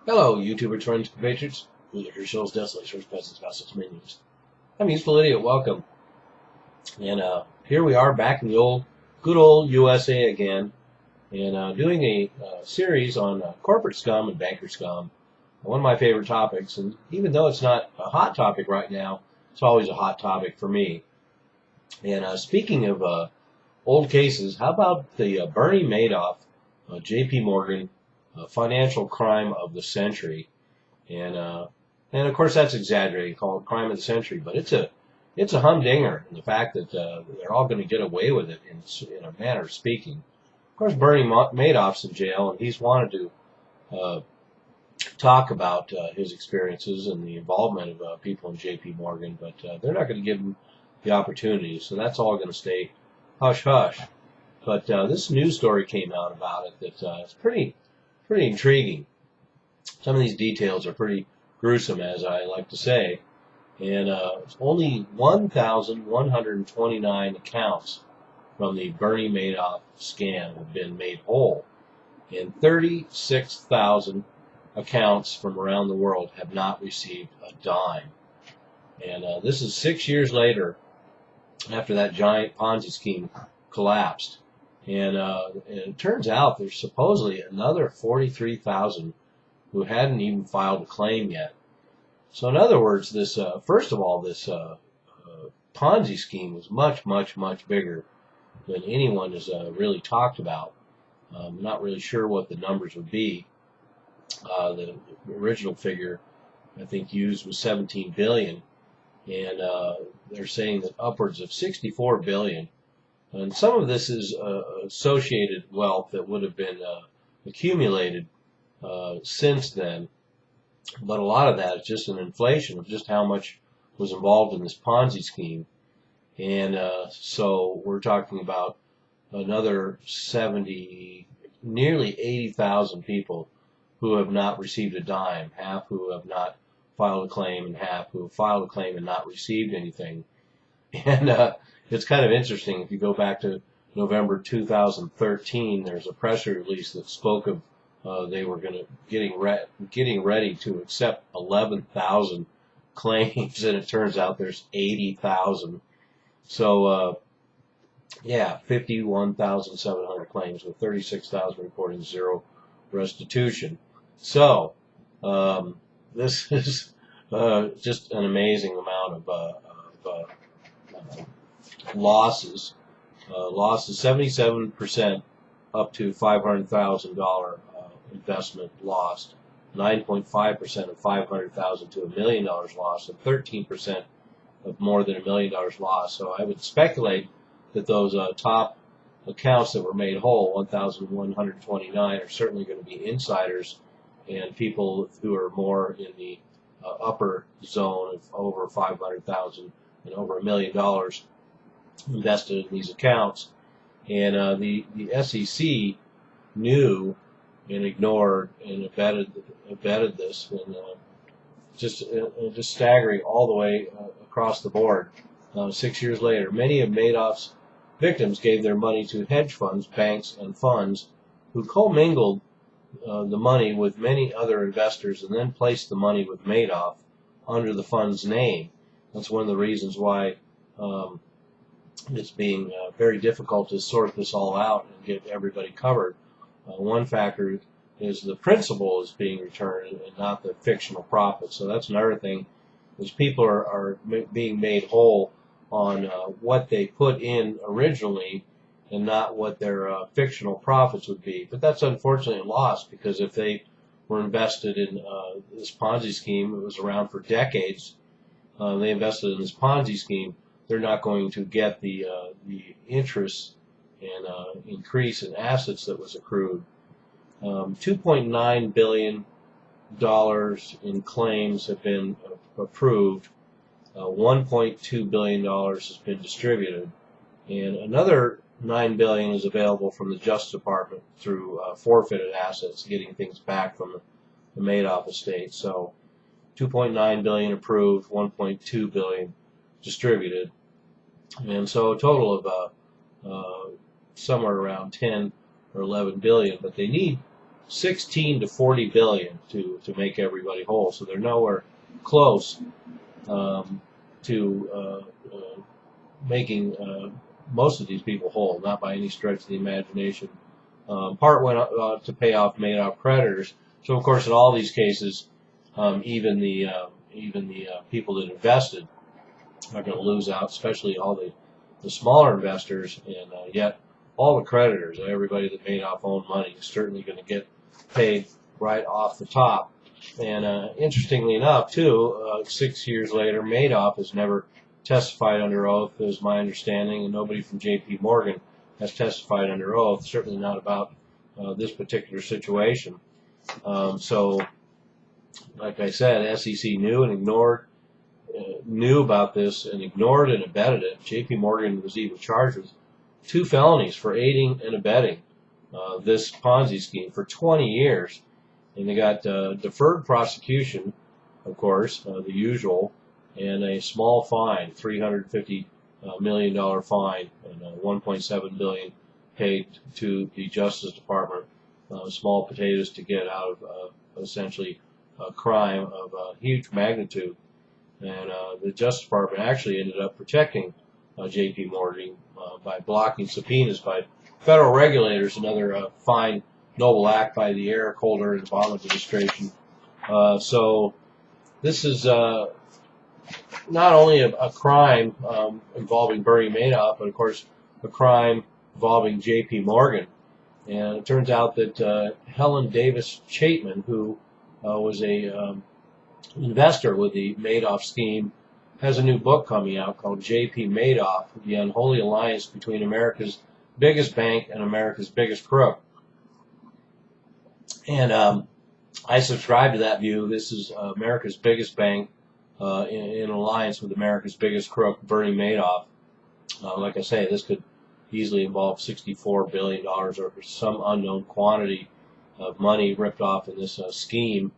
Hello, YouTubers, friends, compatriots, villagers, shills, desolators, peasants, vassals, minions. I'm Useful Idiot. Welcome. And here we are back in the good old USA again, and doing a series on corporate scum and banker scum. One of my favorite topics, and even though it's not a hot topic right now, it's always a hot topic for me. And speaking of old cases, how about the Bernie Madoff, J.P. Morgan financial crime of the century? And of course that's exaggerating, called crime of the century, but it's a humdinger. And the fact that they're all going to get away with it in a manner of speaking. Of course, Bernie Madoff's in jail, and he's wanted to talk about his experiences and the involvement of people in J.P. Morgan, but they're not going to give him the opportunity, so that's all going to stay hush hush. But this news story came out about it that it's pretty intriguing. Some of these details are pretty gruesome, as I like to say. And only 1,129 accounts from the Bernie Madoff scam have been made whole, and 36,000 accounts from around the world have not received a dime. And this is 6 years later, after that giant Ponzi scheme collapsed. And it turns out there's supposedly another 43,000 who hadn't even filed a claim yet. So in other words, this first of all, this Ponzi scheme was much bigger than anyone has really talked about. I'm not really sure what the numbers would be. The original figure I think used was 17 billion, and they're saying that upwards of 64 billion. And some of this is associated wealth that would have been accumulated since then. But a lot of that is just an inflation of just how much was involved in this Ponzi scheme. And so we're talking about another 70, nearly 80,000 people who have not received a dime, half who have not filed a claim and half who have filed a claim and not received anything. And it's kind of interesting. If you go back to November 2013, there's a press release that spoke of they were getting ready to accept 11,000 claims, and it turns out there's 80,000. So yeah, 51,700 claims with 36,000 reporting zero restitution. So this is just an amazing amount of losses. Losses 77% up to $500,000 investment lost, 9.5% of $500,000 to $1 million lost, and 13% of more than $1 million lost. So I would speculate that those top accounts that were made whole, 1,129, are certainly going to be insiders and people who are more in the upper zone of over 500,000 and over $1 million invested in these accounts. And the SEC knew and ignored and abetted this, and just staggering all the way across the board. 6 years later, many of Madoff's victims gave their money to hedge funds, banks, and funds who commingled the money with many other investors and then placed the money with Madoff under the fund's name. That's one of the reasons why it's being very difficult to sort this all out and get everybody covered. One factor is the principal is being returned and not the fictional profit. So that's another thing, is people are being made whole on what they put in originally and not what their fictional profits would be. But that's unfortunately lost, because if they were invested in this Ponzi scheme, it was around for decades, they invested in this Ponzi scheme, they're not going to get the interest and increase in assets that was accrued. $2.9 billion in claims have been approved. $1.2 billion has been distributed, and another $9 billion is available from the Justice Department through forfeited assets, getting things back from the Madoff estate. So $2.9 billion approved, $1.2 billion distributed, and so a total of somewhere around 10 or 11 billion. But they need 16 to 40 billion to make everybody whole. So they're nowhere close to making most of these people whole, not by any stretch of the imagination. Part went to pay off Madoff creditors. So of course, in all these cases, even the people that invested are going to lose out, especially all the smaller investors, and yet all the creditors, everybody that Madoff owned money, is certainly going to get paid right off the top. And interestingly enough, too, 6 years later, Madoff has never testified under oath, is my understanding, and nobody from J.P. Morgan has testified under oath, certainly not about this particular situation. So, like I said, SEC knew about this and ignored and abetted it. J.P. Morgan was even charged with 2 felonies for aiding and abetting this Ponzi scheme for 20 years. And they got deferred prosecution, of course, the usual, and a small fine, $350 million fine, and $1.7 billion paid to the Justice Department. Small potatoes to get out of essentially a crime of huge magnitude. And the Justice Department actually ended up protecting J.P. Morgan by blocking subpoenas by federal regulators, another fine, noble act by the Eric Holder and Obama administration. So this is not only a crime involving Bernie Madoff, but of course a crime involving J.P. Morgan. And it turns out that Helen Davis Chapman, who was a investor with the Madoff scheme, has a new book coming out called J.P. Madoff, The Unholy Alliance Between America's Biggest Bank and America's Biggest Crook. And I subscribe to that view. This is America's biggest bank in alliance with America's biggest crook, Bernie Madoff. Like I say, this could easily involve $64 billion or some unknown quantity of money ripped off in this scheme.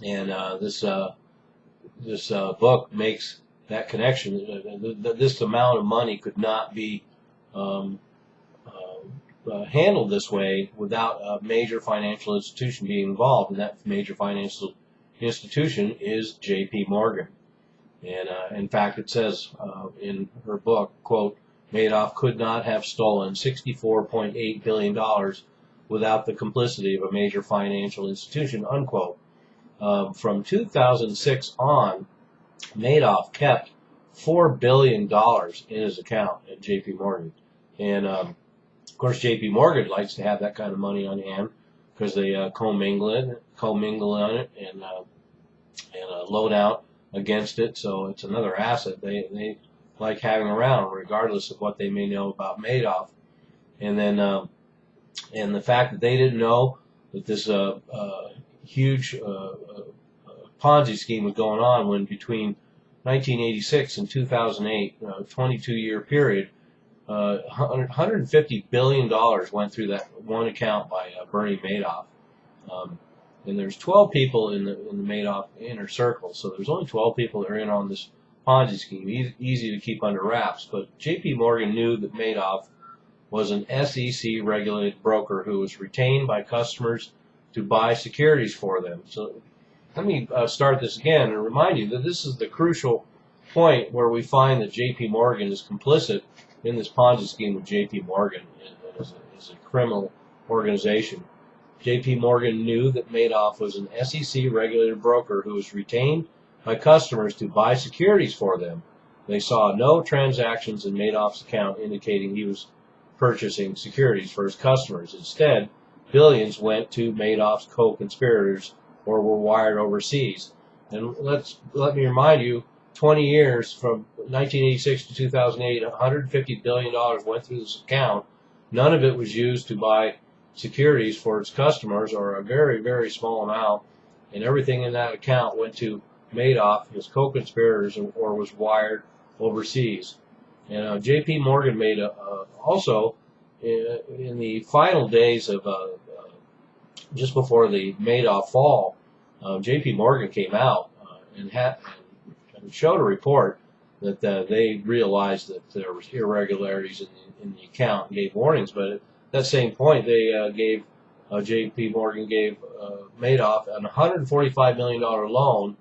And this book makes that connection. This amount of money could not be handled this way without a major financial institution being involved, and that major financial institution is J.P. Morgan. And in fact, it says in her book, quote, Madoff could not have stolen $64.8 billion without the complicity of a major financial institution, unquote. From 2006 on, Madoff kept $4 billion in his account at J.P. Morgan. And of course, J.P. Morgan likes to have that kind of money on hand because they commingle on it and loan out against it. So it's another asset they like having around, regardless of what they may know about Madoff. And then and the fact that they didn't know that this huge Ponzi scheme was going on when between 1986 and 2008, 22-year period, $150 billion went through that one account by Bernie Madoff. And there's 12 people in the Madoff inner circle, so there's only 12 people that are in on this Ponzi scheme. Easy to keep under wraps, but J.P. Morgan knew that Madoff was an SEC-regulated broker who was retained by customers to buy securities for them. So let me start this again and remind you that this is the crucial point where we find that J.P. Morgan is complicit in this Ponzi scheme with J.P. Morgan as a criminal organization. J.P. Morgan knew that Madoff was an SEC-regulated broker who was retained by customers to buy securities for them. They saw no transactions in Madoff's account indicating he was purchasing securities for his customers. Instead, billions went to Madoff's co-conspirators or were wired overseas. And let me remind you, 20 years from 1986 to 2008, $150 billion went through this account. None of it was used to buy securities for its customers, or a very, very small amount, and everything in that account went to Madoff, his co-conspirators, or was wired overseas. And J.P. Morgan made also in the final days of just before the Madoff fall, J.P. Morgan came out and showed a report that they realized that there was irregularities in the account and gave warnings. But at that same point, they gave J.P. Morgan gave Madoff an $145 million loan,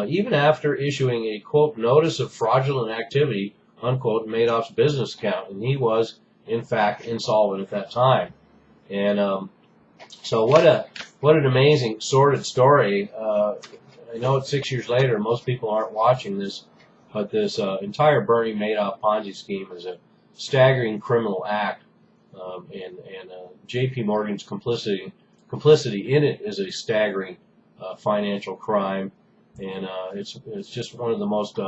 even after issuing a, quote, notice of fraudulent activity, unquote, in Madoff's business account. And he was, in fact, insolvent at that time. And so what an amazing, sordid story. I know it's 6 years later. Most people aren't watching this, but this entire Bernie Madoff Ponzi scheme is a staggering criminal act, and J.P. Morgan's complicity in it is a staggering financial crime, and it's just one of the most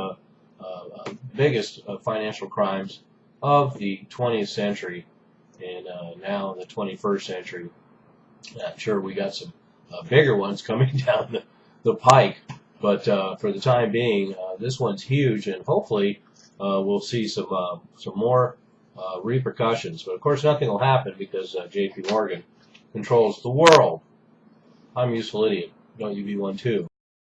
biggest financial crimes of the 20th century, and now in the 21st century. I'm sure we got some bigger ones coming down the pike, but for the time being, this one's huge, and hopefully we'll see some more repercussions. But of course, nothing will happen because J.P. Morgan controls the world. I'm a useful idiot. Don't you be one too?